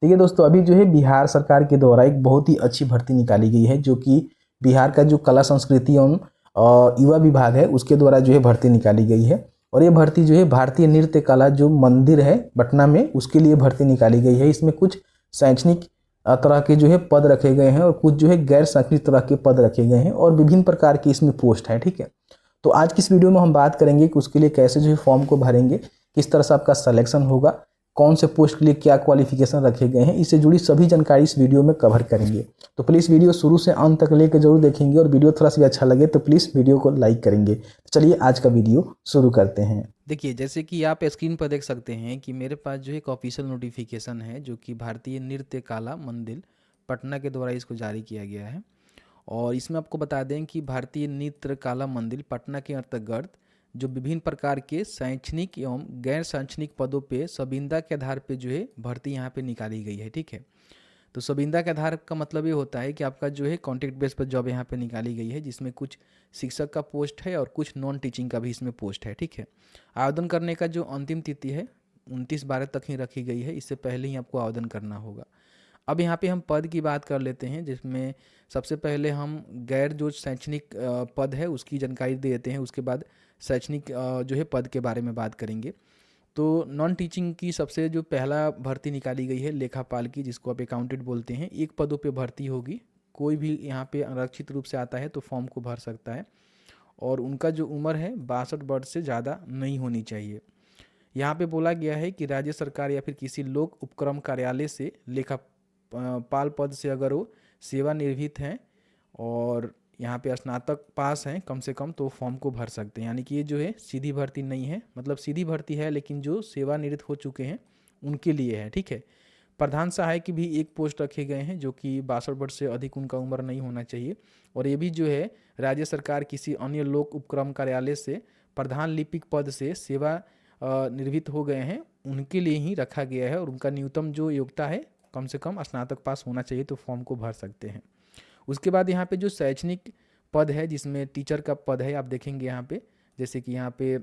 देखिए दोस्तों, अभी जो है बिहार सरकार के द्वारा एक बहुत ही अच्छी भर्ती निकाली गई है, जो कि बिहार का जो कला संस्कृति एवं युवा विभाग है उसके द्वारा जो है भर्ती निकाली गई है। और ये भर्ती जो है भारतीय नृत्य कला जो मंदिर है पटना में, उसके लिए भर्ती निकाली गई है। इसमें कुछ शैक्षणिक तरह के जो है पद रखे गए हैं और कुछ जो है गैर शैक्षणिक तरह के पद रखे गए हैं और विभिन्न प्रकार की इसमें पोस्ट है। ठीक है, तो आज की इस वीडियो में हम बात करेंगे कि उसके लिए कैसे जो है फॉर्म को भरेंगे, किस तरह से आपका सिलेक्शन होगा, कौन से पोस्ट के लिए क्या क्वालिफिकेशन रखे गए हैं, इससे जुड़ी सभी जानकारी इस वीडियो में कवर करेंगे। तो प्लीज़ वीडियो शुरू से अंत तक लेकर जरूर देखेंगे और वीडियो थोड़ा सा भी अच्छा लगे तो प्लीज़ वीडियो को लाइक करेंगे। तो चलिए आज का वीडियो शुरू करते हैं। देखिए, जैसे कि आप स्क्रीन पर देख सकते हैं कि मेरे पास जो है एक ऑफिशियल नोटिफिकेशन है जो कि भारतीय नृत्य कला मंदिर पटना के द्वारा इसको जारी किया गया है। और इसमें आपको बता दें कि भारतीय नृत्य कला मंदिर पटना के अंतर्गत जो विभिन्न प्रकार के शैक्षणिक एवं गैर शैक्षणिक पदों पे संविदा के आधार पे जो है भर्ती यहाँ पे निकाली गई है। ठीक है, तो संविदा के आधार का मतलब ये होता है कि आपका जो है कॉन्ट्रैक्ट बेस पर जॉब यहाँ पे निकाली गई है, जिसमें कुछ शिक्षक का पोस्ट है और कुछ नॉन टीचिंग का भी इसमें पोस्ट है। ठीक है, आवेदन करने का जो अंतिम तिथि है 29/12 तक ही रखी गई है, इससे पहले ही आपको आवेदन करना होगा। अब यहाँ पे हम पद की बात कर लेते हैं, जिसमें सबसे पहले हम गैर जो शैक्षणिक पद है उसकी जानकारी दे देते हैं। उसके बाद शैक्षणिक जो है पद के बारे में बात करेंगे। तो नॉन टीचिंग की सबसे जो पहला भर्ती निकाली गई है लेखापाल की, जिसको आप अकाउंटेंट बोलते हैं। एक पदों पे भर्ती होगी, कोई भी यहाँ पे आरक्षित रूप से आता है तो फॉर्म को भर सकता है और उनका जो उम्र है 62 वर्ष से ज़्यादा नहीं होनी चाहिए। यहाँ पे बोला गया है कि राज्य सरकार या फिर किसी लोक उपक्रम कार्यालय से लेखापाल पद से अगर वो सेवानिवृत्त हैं और यहाँ पे स्नातक पास हैं कम से कम, तो फॉर्म को भर सकते हैं। यानी कि ये जो है सीधी भर्ती नहीं है, मतलब सीधी भर्ती है लेकिन जो सेवानिवृत्त हो चुके हैं उनके लिए है। ठीक है, प्रधान सहायक की भी एक पोस्ट रखे गए हैं जो कि 62 वर्ष से अधिक उनका उम्र नहीं होना चाहिए। और ये भी जो है राज्य सरकार किसी अन्य लोक उपक्रम कार्यालय से प्रधान लिपिक पद से सेवा निवृत्त हो गए हैं उनके लिए ही रखा गया है और उनका न्यूनतम जो योग्यता है कम से कम स्नातक पास होना चाहिए, तो फॉर्म को भर सकते हैं। उसके बाद यहाँ पे जो शैक्षणिक पद है जिसमें टीचर का पद है, आप देखेंगे यहाँ पे जैसे कि यहाँ पे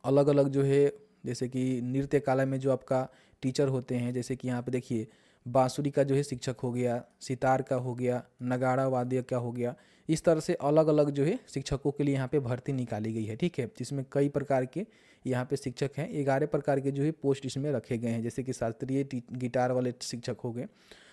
अलग अलग जो है, जैसे कि नृत्य कला में जो आपका टीचर होते हैं, जैसे कि यहाँ पे देखिए बांसुरी का जो है शिक्षक हो गया, सितार का हो गया, नगाड़ा वाद्य का हो गया। इस तरह से अलग अलग जो है शिक्षकों के लिए यहाँ पे भर्ती निकाली गई है। ठीक है, जिसमें कई प्रकार के यहाँ पे शिक्षक हैं, 11 प्रकार के जो है पोस्ट इसमें रखे गए हैं, जैसे कि शास्त्रीय गिटार वाले शिक्षक हो गए।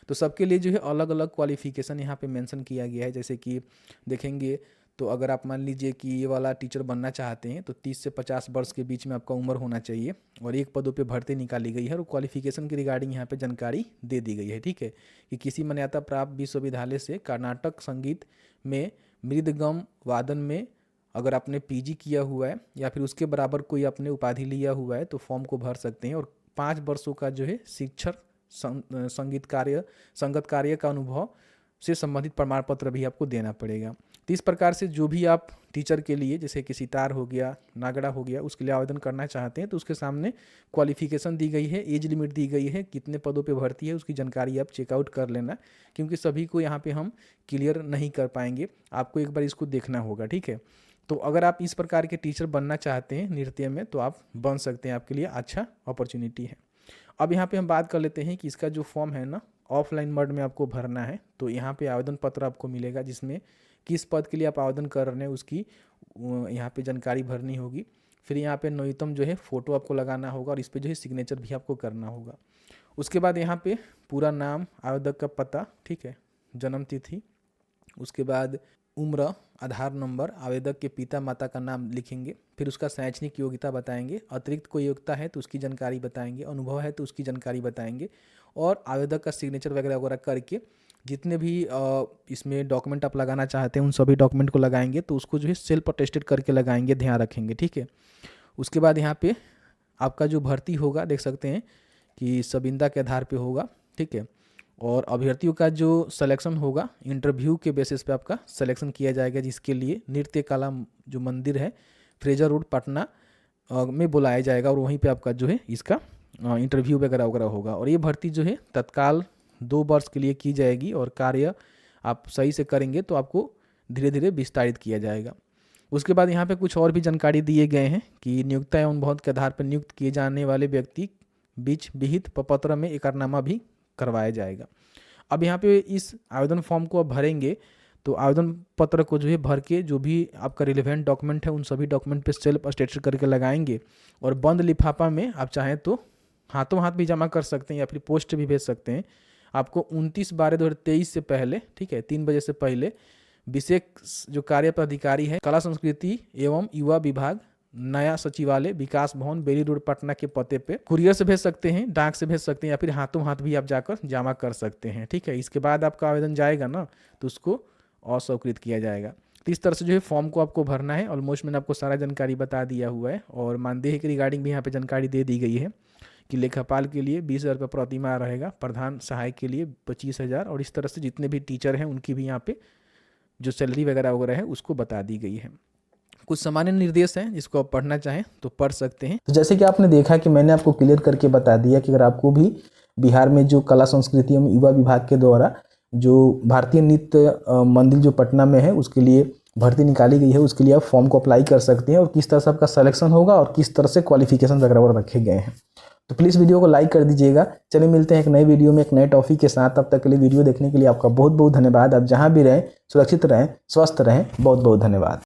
तो सबके लिए जो है अलग अलग क्वालिफिकेशन यहाँ पे मेंशन किया गया है। जैसे कि देखेंगे तो अगर आप मान लीजिए कि ये वाला टीचर बनना चाहते हैं तो 30 से 50 वर्ष के बीच में आपका उम्र होना चाहिए और एक पदों पे भर्ती निकाली गई है और क्वालिफिकेशन की रिगार्डिंग यहाँ पे जानकारी दे दी गई है। ठीक है, कि किसी मान्यता प्राप्त विश्वविद्यालय से कर्नाटक संगीत में मृदंगम वादन में अगर आपने पीजी किया हुआ है या फिर उसके बराबर कोई आपने उपाधि लिया हुआ है तो फॉर्म को भर सकते हैं। और 5 वर्षों का जो है शिक्षक संगत कार्य का अनुभव से संबंधित प्रमाण पत्र भी आपको देना पड़ेगा। तो इस प्रकार से जो भी आप टीचर के लिए, जैसे कि सितार हो गया, नागड़ा हो गया, उसके लिए आवेदन करना चाहते हैं तो उसके सामने क्वालिफिकेशन दी गई है, एज लिमिट दी गई है, कितने पदों पे भर्ती है उसकी जानकारी आप चेकआउट कर लेना, क्योंकि सभी को यहाँ पे हम क्लियर नहीं कर पाएंगे, आपको एक बार इसको देखना होगा। ठीक है, तो अगर आप इस प्रकार के टीचर बनना चाहते हैं नृत्य में तो आप बन सकते हैं, आपके लिए अच्छा अपॉर्चुनिटी है। अब यहाँ पे हम बात कर लेते हैं कि इसका जो फॉर्म है ना ऑफलाइन मोड में आपको भरना है। तो यहाँ पे आवेदन पत्र आपको मिलेगा जिसमें किस पद के लिए आप आवेदन कर रहे हैं उसकी यहाँ पे जानकारी भरनी होगी। फिर यहाँ पे न्यूनतम जो है फ़ोटो आपको लगाना होगा और इस पर जो है सिग्नेचर भी आपको करना होगा। उसके बाद यहाँ पे पूरा नाम, आवेदक का पता, ठीक है, जन्म तिथि, उसके बाद उम्र, आधार नंबर, आवेदक के पिता माता का नाम लिखेंगे, फिर उसका शैक्षणिक योग्यता बताएंगे, अतिरिक्त कोई योग्यता है तो उसकी जानकारी बताएंगे, अनुभव है तो उसकी जानकारी बताएंगे और आवेदक का सिग्नेचर वगैरह वगैरह करके जितने भी इसमें डॉक्यूमेंट आप लगाना चाहते हैं उन सभी डॉक्यूमेंट को लगाएंगे। तो उसको जो है सेल्फ अटेस्टेड करके लगाएंगे, ध्यान रखेंगे। ठीक है, उसके बाद यहाँ पे आपका जो भर्ती होगा देख सकते हैं कि संविदा के आधार पे होगा। ठीक है, और अभ्यर्थियों का जो सिलेक्शन होगा इंटरव्यू के बेसिस पे आपका सिलेक्शन किया जाएगा, जिसके लिए नृत्य कला जो मंदिर है फ्रेजर रोड पटना में बुलाया जाएगा और वहीं पे आपका जो है इसका इंटरव्यू वगैरह वगैरह होगा। और ये भर्ती जो है तत्काल 2 वर्ष के लिए की जाएगी और कार्य आप सही से करेंगे तो आपको धीरे धीरे विस्तारित किया जाएगा। उसके बाद यहाँ पे कुछ और भी जानकारी दिए गए हैं कि नियुक्ता एवं अनुभव के आधार पर नियुक्त किए जाने वाले व्यक्ति बीच विहित प्रपत्र में एकरारनामा भी करवाया जाएगा। अब यहाँ पे इस आवेदन फॉर्म को आप भरेंगे तो आवेदन पत्र को जो है भर के जो भी आपका रिलेवेंट डॉक्यूमेंट है उन सभी डॉक्यूमेंट पे सेल्फ अटेस्टेड करके लगाएंगे और बंद लिफाफा में आप चाहें तो हाथों हाथ भी जमा कर सकते हैं या फिर पोस्ट भी भेज सकते हैं। आपको 29/12/2023 से पहले, ठीक है, 3 बजे से पहले विशेष जो कार्य पदाधिकारी है कला संस्कृति एवं युवा विभाग, नया सचिवालय, विकास भवन, बेली रोड, पटना के पते पे कुरियर से भेज सकते हैं, डाक से भेज सकते हैं या फिर हाथों हाथ भी आप जाकर जमा कर सकते हैं। ठीक है, इसके बाद आपका आवेदन जाएगा ना तो उसको अस्वीकृत किया जाएगा। तो इस तरह से जो है फॉर्म को आपको भरना है। ऑलमोस्ट मैंने आपको सारा जानकारी बता दिया हुआ है और मानदेय के रिगार्डिंग भी यहाँ पे जानकारी दे दी गई है कि लेखापाल के लिए 20,000 रुपये प्रति माह रहेगा, प्रधान सहायक के लिए 25,000 और इस तरह से जितने भी टीचर हैं उनकी भी यहाँ पे जो सैलरी वगैरह वगैरह है उसको बता दी गई है। कुछ सामान्य निर्देश हैं जिसको आप पढ़ना चाहें तो पढ़ सकते हैं। तो जैसे कि आपने देखा कि मैंने आपको क्लियर करके बता दिया कि अगर आपको भी बिहार में जो कला संस्कृति एवं युवा विभाग के द्वारा जो भारतीय नृत्य मंदिर जो पटना में है उसके लिए भर्ती निकाली गई है, उसके लिए आप फॉर्म को अप्लाई कर सकते हैं और किस तरह से आपका सिलेक्शन होगा और किस तरह से क्वालिफिकेशन वगैरह रखे गए हैं। तो प्लीज़ वीडियो को लाइक कर दीजिएगा। चलिए मिलते हैं एक नए वीडियो में एक नए टॉपिक के साथ। तब तक के लिए वीडियो देखने के लिए आपका बहुत बहुत धन्यवाद। आप जहां भी रहें सुरक्षित रहें, स्वस्थ रहें। बहुत बहुत धन्यवाद।